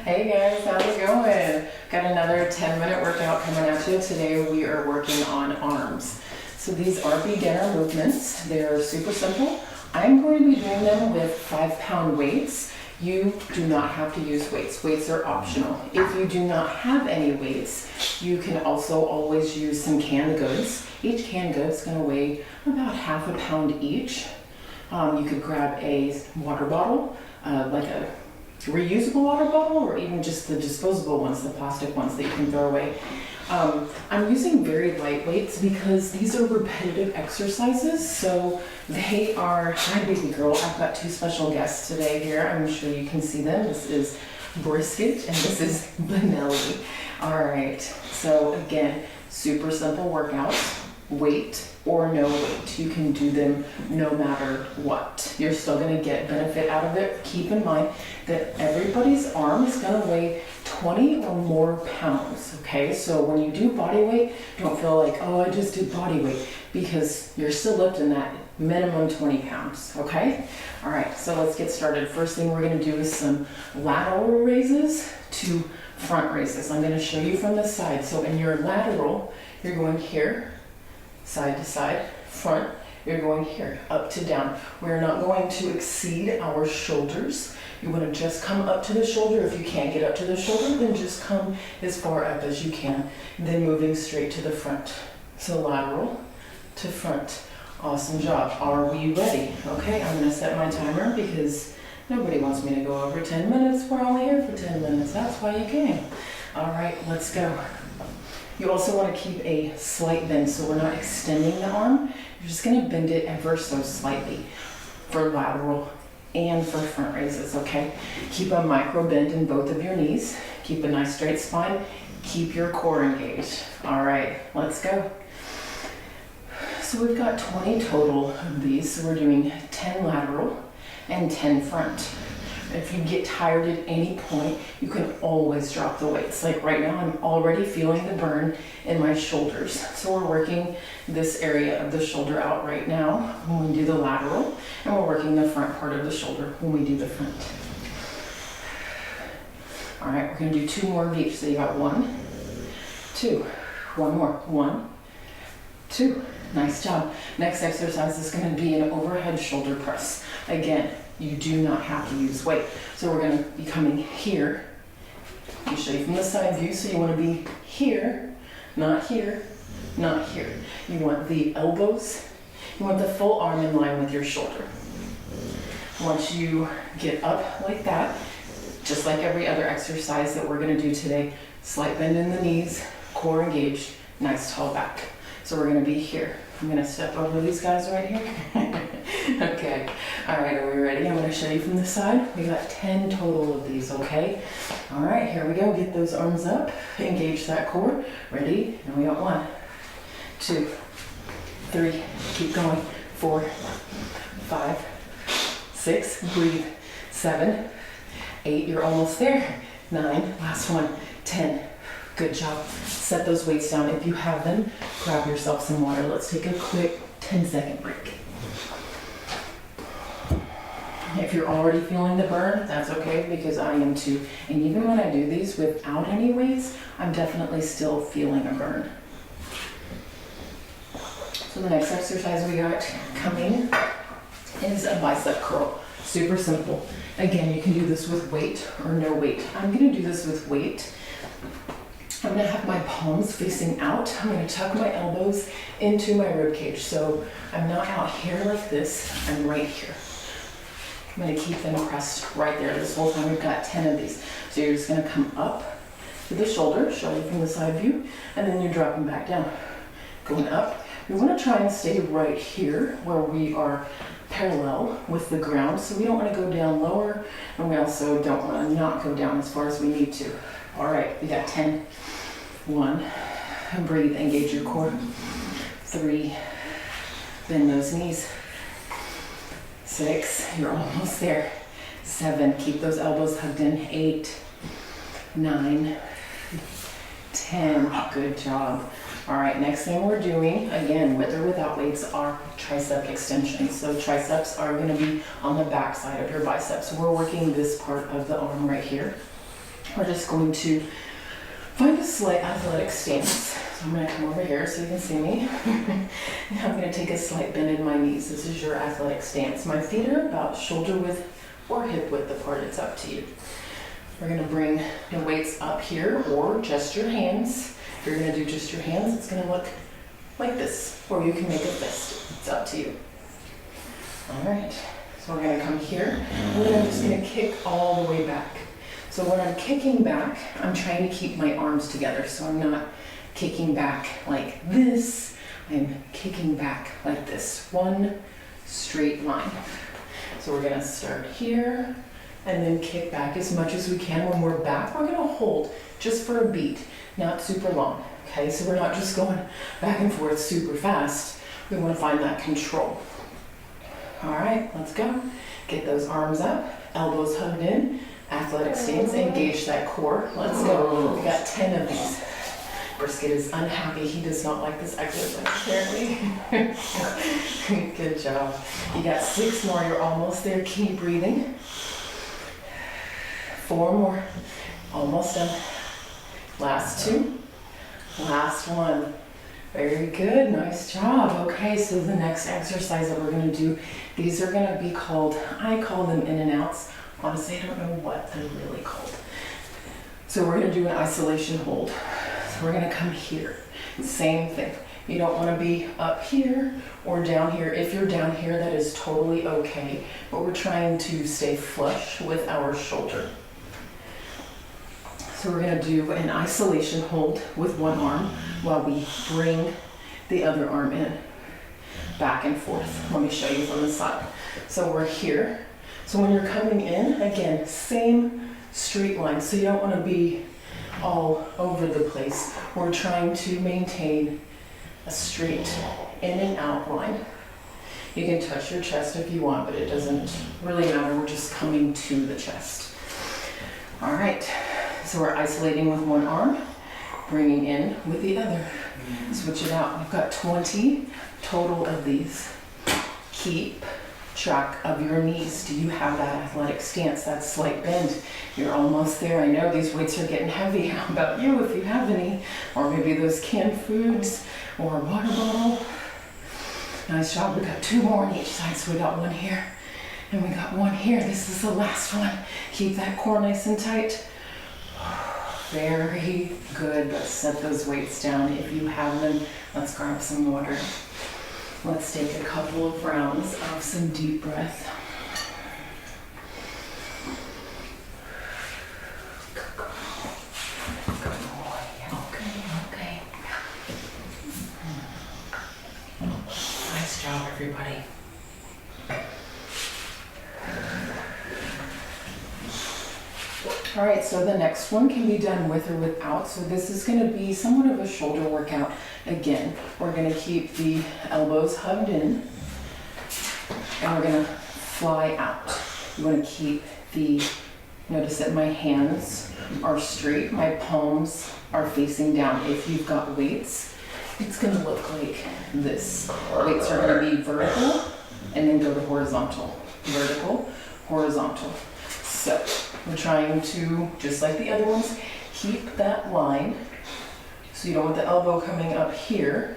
Hey guys, how's it going? Got another 10-minute workout coming at you. Today we are working on arms. So these are beginner movements. They're super simple. I'm going to be doing them with 5-pound weights. You do not have to use weights. Weights are optional. If you do not have any weights, you can also always use some canned goods. Each canned good is going to weigh about half a pound each. You could grab a water bottle, like a reusable water bottle, or even just the disposable ones, the plastic ones that you can throw away. I'm using very light weights because these are repetitive exercises, so they are, hi baby girl, I've got 2 special guests today here. I'm sure you can see them. This is Brisket and this is Benelli. All right, so again, super simple workouts, weight or no weight. You can do them no matter what. You're still gonna get benefit out of it. Keep in mind that everybody's arm is gonna weigh 20 or more pounds, okay? So when you do body weight, don't feel like, oh, I just did body weight, because you're still lifting that minimum 20 pounds, okay? All right, so let's get started. First thing we're gonna do is some lateral raises to front raises. I'm gonna show you from the side. So in your lateral, you're going here, side to side, front, you're going here, up to down. We're not going to exceed our shoulders. You want to just come up to the shoulder. If you can't get up to the shoulder, then just come as far up as you can, then moving straight to the front. So lateral to front. Awesome job. Are we ready? Okay, I'm going to set my timer because nobody wants me to go over 10 minutes. We're only here for 10 minutes. That's why you came. All right, let's go. You also want to keep a slight bend, so we're not extending the arm. You're just going to bend it ever so slightly for lateral and for front raises, okay? Keep a micro bend in both of your knees. Keep a nice straight spine. Keep your core engaged. All right, let's go. So we've got 20 total of these. So we're doing 10 lateral and 10 front. If you get tired at any point, you can always drop the weights. Like right now, I'm already feeling the burn in my shoulders. So we're working this area of the shoulder out right now when we do the lateral, and we're working the front part of the shoulder when we do the front. All right, we're gonna do 2 more of each. So you got 1, 2, 1 more, 1, 2. Nice job. Next exercise is gonna be an overhead shoulder press. Again, you do not have to use weight. So we're gonna be coming here. I'll show you from the side view. So you wanna be here, not here, not here. You want the elbows, you want the full arm in line with your shoulder. Once you get up like that, just like every other exercise that we're gonna do today, slight bend in the knees, core engaged, nice tall back. So we're gonna be here. I'm gonna step over these guys right here. Okay, all right, are we ready? I'm gonna show you from the side. We got 10 total of these, okay? All right, here we go. Get those arms up, engage that core. Ready? And we got 1, 2, 3, keep going, 4, 5, 6, breathe, 7, 8, you're almost there, 9, last one, 10. Good job. Set those weights down. If you have them, grab yourself some water. Let's take a quick 10-second break. If you're already feeling the burn, that's okay, because I am too. And even when I do these without any weights, I'm definitely still feeling a burn. So the next exercise we got coming is a bicep curl. Super simple. Again, you can do this with weight or no weight. I'm gonna do this with weight. I'm gonna have my palms facing out. I'm gonna tuck my elbows into my rib cage. So I'm not out here like this, I'm right here. I'm gonna keep them pressed right there. This whole time we've got 10 of these. So you're just gonna come up to the shoulder, show you from the side view, and then you're dropping back down. Going up. We wanna try and stay right here where we are parallel with the ground. So we don't wanna go down lower, and we also don't wanna not go down as far as we need to. All right, we got 10. 1, breathe, engage your core. 3, bend those knees. 6, you're almost there. 7, keep those elbows hugged in. 8, 9, 10, good job. All right, next thing we're doing, again, with or without weights, are tricep extensions. So triceps are gonna be on the back side of your biceps. So we're working this part of the arm right here. we're just going to find a slight athletic stance. So I'm gonna come over here so you can see me. And I'm gonna take a slight bend in my knees. This is your athletic stance. My feet are about shoulder width or hip width apart, it's up to you. We're gonna bring the weights up here or just your hands. If you're gonna do just your hands, it's gonna look like this, or you can make a fist. It's up to you. All right, so we're gonna come here, and then I'm just gonna kick all the way back. So when I'm kicking back, I'm trying to keep my arms together, so I'm not kicking back like this, I'm kicking back like this, one straight line. So we're gonna start here, and then kick back as much as we can. When we're back, we're gonna hold just for a beat, not super long, okay? So we're not just going back and forth super fast. We wanna find that control. All right, let's go. Get those arms up, elbows hugged in, athletic stance, engage that core. Let's go. We got 10 of these. Brisket is unhappy. He does not like this exercise, apparently. Good job. You got 6 more. You're almost there. Keep breathing. 4 more. Almost done. Last 2. Last 1. Very good. Nice job. Okay, so the next exercise that we're going to do, these are going to be called, I call them in and outs. Honestly, I don't know what they're really called. So we're going to do an isolation hold. So we're going to come here. Same thing. You don't want to be up here or down here. If you're down here, that is totally okay. But we're trying to stay flush with our shoulder. So we're going to do an isolation hold with one arm while we bring the other arm in. Back and forth. Let me show you from the side. So we're here. So when you're coming in, again, same straight line. So you don't want to be all over the place. We're trying to maintain a straight in and out line. You can touch your chest if you want, but it doesn't really matter. We're just coming to the chest. All right, so we're isolating with one arm, bringing in with the other. Switch it out. We've got 20 total of these. Keep track of your knees. Do you have that athletic stance, that slight bend? You're almost there. I know these weights are getting heavy. How about you, if you have any? Or maybe those canned foods or a water bottle. Nice job. We got 2 more on each side. So we got 1 here and we got 1 here. This is the last one. Keep that core nice and tight. Very good. Let's set those weights down. If you have them, let's grab some water. Let's take a couple of rounds of some deep breath. Okay. Nice job, everybody. All right, so the next one can be done with or without. So this is going to be somewhat of a shoulder workout. Again, we're going to keep the elbows hugged in and we're going to fly out. You want to keep notice that my hands are straight, my palms are facing down. If you've got weights, it's going to look like this. Weights are going to be vertical and then go to horizontal. Vertical, horizontal. So we're trying to, just like the other ones, keep that line. So you don't want the elbow coming up here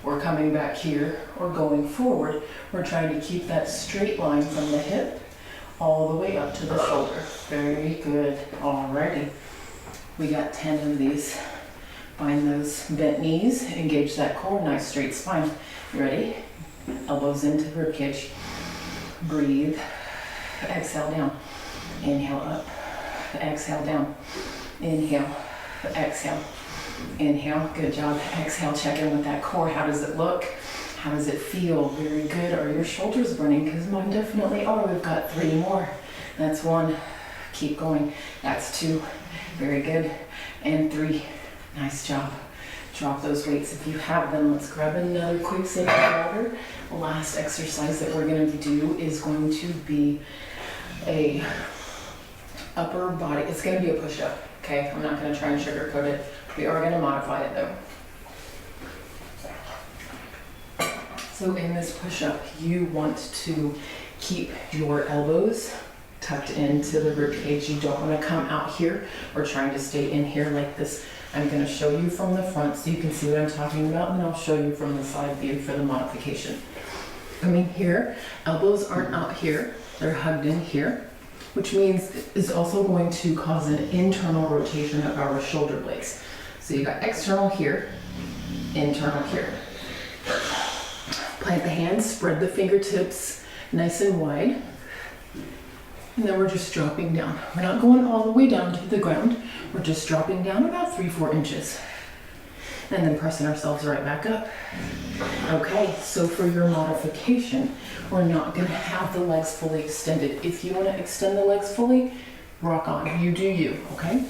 or coming back here or going forward. We're trying to keep that straight line from the hip all the way up to the shoulder. Very good. Alrighty. We got 10 of these. Find those bent knees, engage that core, nice straight spine. Ready? Elbows into ribcage. Breathe. Exhale down. Inhale up. Exhale down. Inhale. Exhale. Inhale. Good job. Exhale. Check in with that core. How does it look? How does it feel? Very good. Are your shoulders burning? Because mine definitely are. We've got 3 more. That's 1. Keep going. That's 2. Very good. And 3. Nice job. Drop those weights if you have them. Let's grab another quick sip of water. The last exercise that we're going to do is going to be a upper body. It's going to be a push-up. Okay, I'm not going to try and sugarcoat it. We are going to modify it though. So in this push-up, you want to keep your elbows tucked into the rib cage. You don't want to come out here or trying to stay in here like this. I'm going to show you from the front so you can see what I'm talking about, and then I'll show you from the side view for the modification. Coming here, elbows aren't out here, they're hugged in here, which means it's also going to cause an internal rotation of our shoulder blades. So you got external here, internal here. Plant the hands, spread the fingertips nice and wide. And then we're just dropping down. We're not going all the way down to the ground. We're just dropping down about 3-4 inches. And then pressing ourselves right back up. Okay, so for your modification, we're not gonna have the legs fully extended. If you wanna extend the legs fully, rock on, you do you, okay?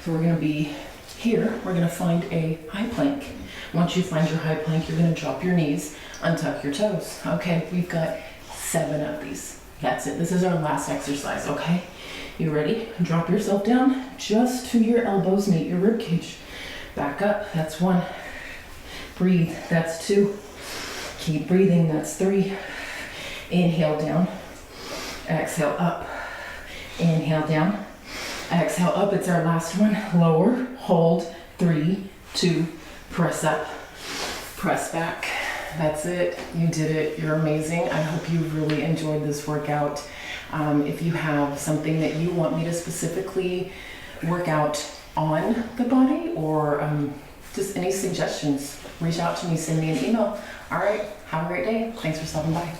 So we're gonna be here, we're gonna find a high plank. Once you find your high plank, you're gonna drop your knees, untuck your toes. Okay, we've got 7 of these. That's it, this is our last exercise, okay? You ready? Drop yourself down just to your elbows, meet your rib cage. Back up, that's 1. Breathe, that's 2. Keep breathing, that's 3. Inhale down, exhale up. Inhale down, exhale up, it's our last one. Lower, hold, 3, 2, press up, press back. That's it, you did it, you're amazing. I hope you really enjoyed this workout. If you have something that you want me to specifically work out on the body, or just any suggestions, reach out to me, send me an email. All right, have a great day. Thanks for stopping by.